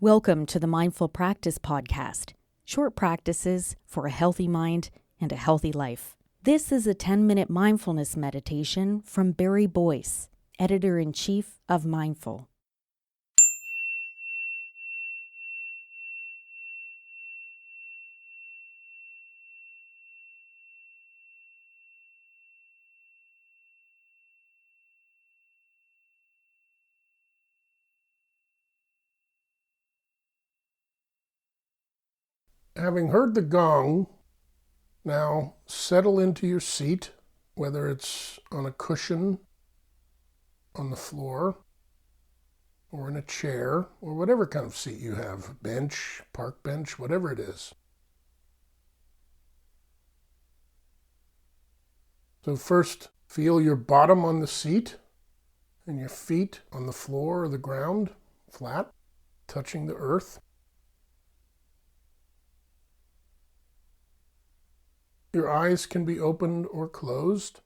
Welcome to the Mindful Practice Podcast, short practices for a healthy mind and a healthy life. This is a 10-minute mindfulness meditation from Boyce, Editor-in-Chief of Mindful. Having heard the gong, now settle into your seat, whether it's on a cushion, on the floor, or in a chair, or whatever kind of seat you have, bench, park bench, whatever it is. So first, feel your bottom on the seat and your feet on the floor or the ground, flat, touching the earth. Your eyes can be opened or closed.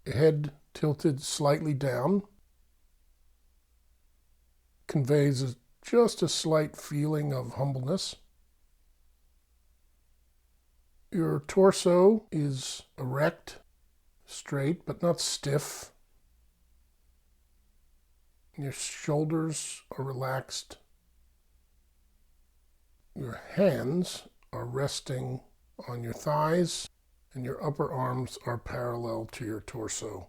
Your head tilted slightly down conveys just a slight feeling of humbleness. Your torso is erect, straight, but not stiff. Your shoulders are relaxed. Your hands are resting on your thighs, and your upper arms are parallel to your torso.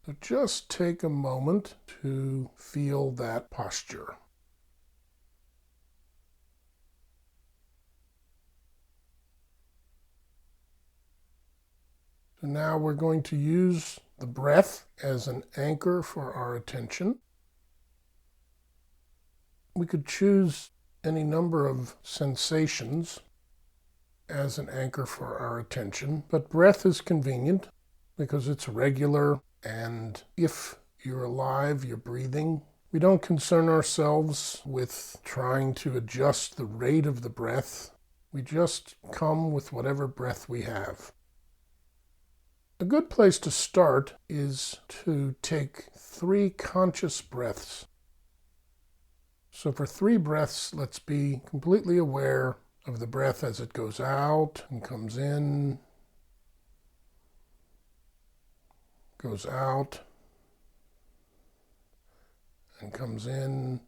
So just take a moment to feel that posture. So now we're going to use the breath as an anchor for our attention. We could choose any number of sensations as an anchor for our attention, but breath is convenient because it's regular, and if you're alive, you're breathing. We don't concern ourselves with trying to adjust the rate of the breath. We just come with whatever breath we have. A good place to start is to take 3 conscious breaths. So for 3 breaths, let's be completely aware of the breath as it goes out and comes in, goes out, and comes in,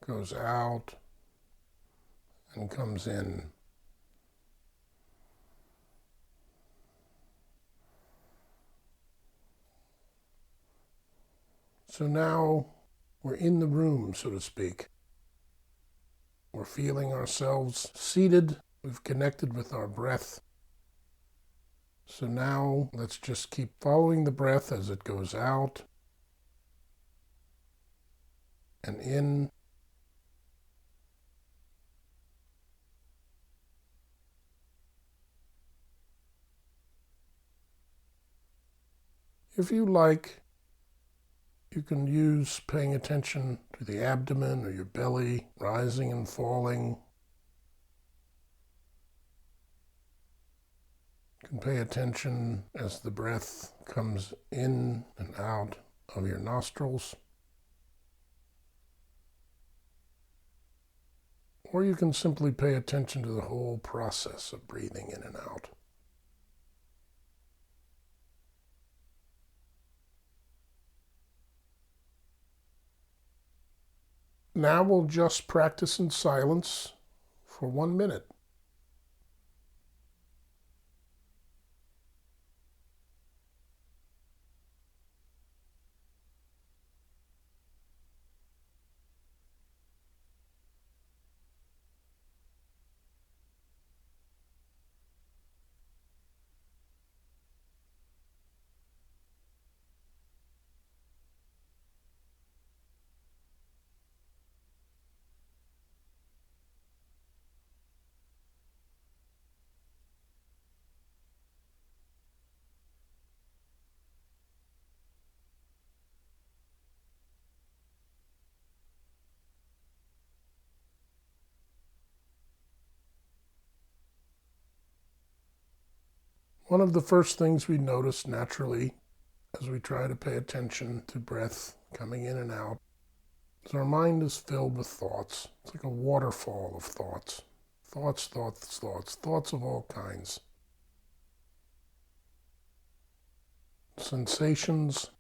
goes out, and comes in. So now we're in the room, so to speak. We're feeling ourselves seated. We've connected with our breath. So now let's just keep following the breath as it goes out and in. If you like, you can use paying attention to the abdomen or your belly, rising and falling. You can pay attention as the breath comes in and out of your nostrils. Or you can simply pay attention to the whole process of breathing in and out. Now we'll just practice in silence for 1 minute. One of the first things we notice naturally as we try to pay attention to breath coming in and out is our mind is filled with thoughts. It's like a waterfall of thoughts. Thoughts, thoughts, thoughts, thoughts of all kinds. Sensations,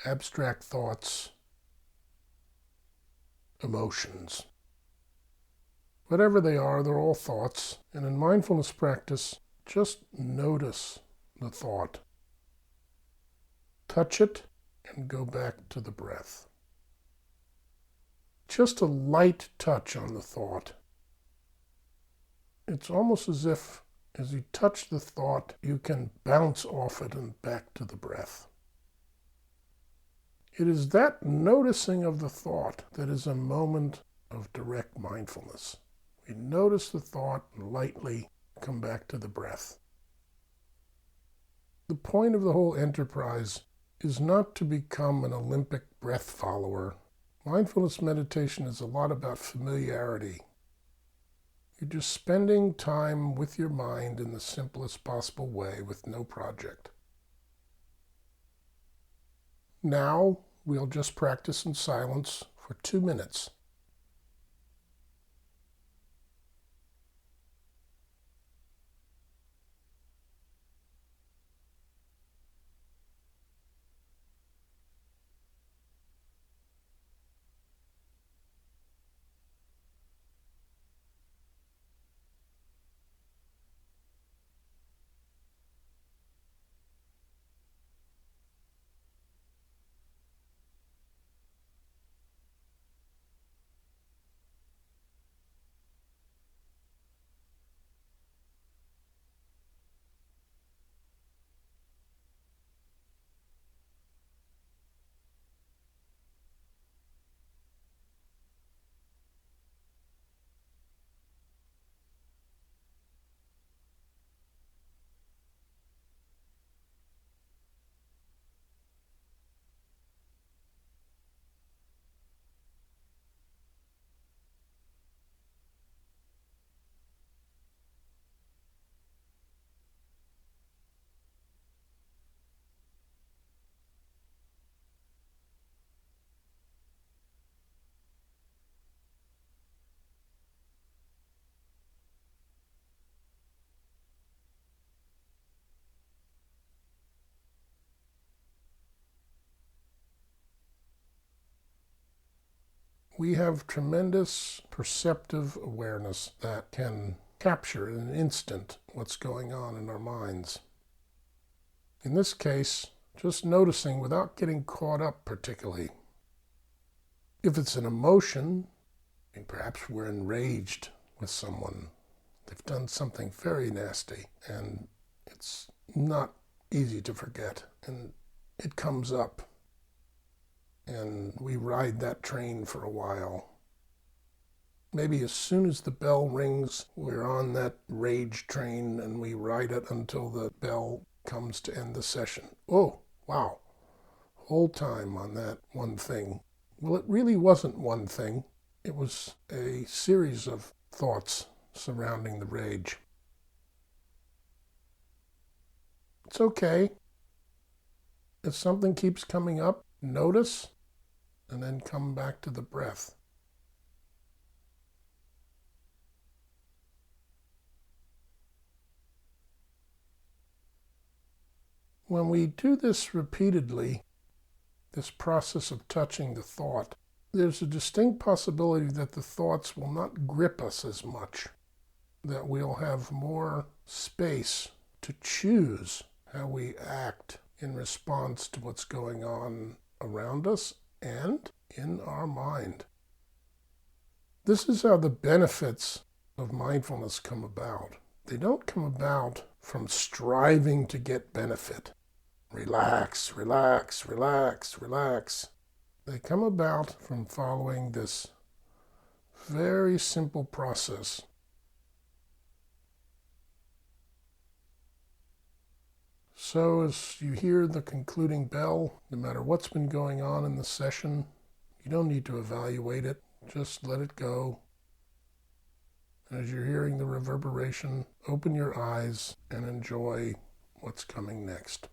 abstract thoughts, emotions. Whatever they are, they're all thoughts. And in mindfulness practice, just notice the thought. Touch it and go back to the breath. Just a light touch on the thought. It's almost as if as you touch the thought, you can bounce off it and back to the breath. It is that noticing of the thought that is a moment of direct mindfulness. We notice the thought and lightly come back to the breath. The point of the whole enterprise is not to become an Olympic breath follower. Mindfulness meditation is a lot about familiarity. You're just spending time with your mind in the simplest possible way with no project. Now, we'll just practice in silence for 2 minutes. We have tremendous perceptive awareness that can capture in an instant what's going on in our minds. In this case, just noticing without getting caught up particularly. If it's an emotion, perhaps we're enraged with someone. They've done something very nasty, and it's not easy to forget, and it comes up. And we ride that train for a while. Maybe as soon as the bell rings, we're on that rage train and we ride it until the bell comes to end the session. Oh, wow. Whole time on that one thing. Well, it really wasn't one thing. It was a series of thoughts surrounding the rage. It's okay. If something keeps coming up, notice, and then come back to the breath. When we do this repeatedly, this process of touching the thought, there's a distinct possibility that the thoughts will not grip us as much, that we'll have more space to choose how we act in response to what's going on around us and in our mind. This is how the benefits of mindfulness come about. They don't come about from striving to get benefit. Relax, relax, relax, relax. They come about from following this very simple process. So as you hear the concluding bell, no matter what's been going on in the session, you don't need to evaluate it. Just let it go. As you're hearing the reverberation, open your eyes and enjoy what's coming next.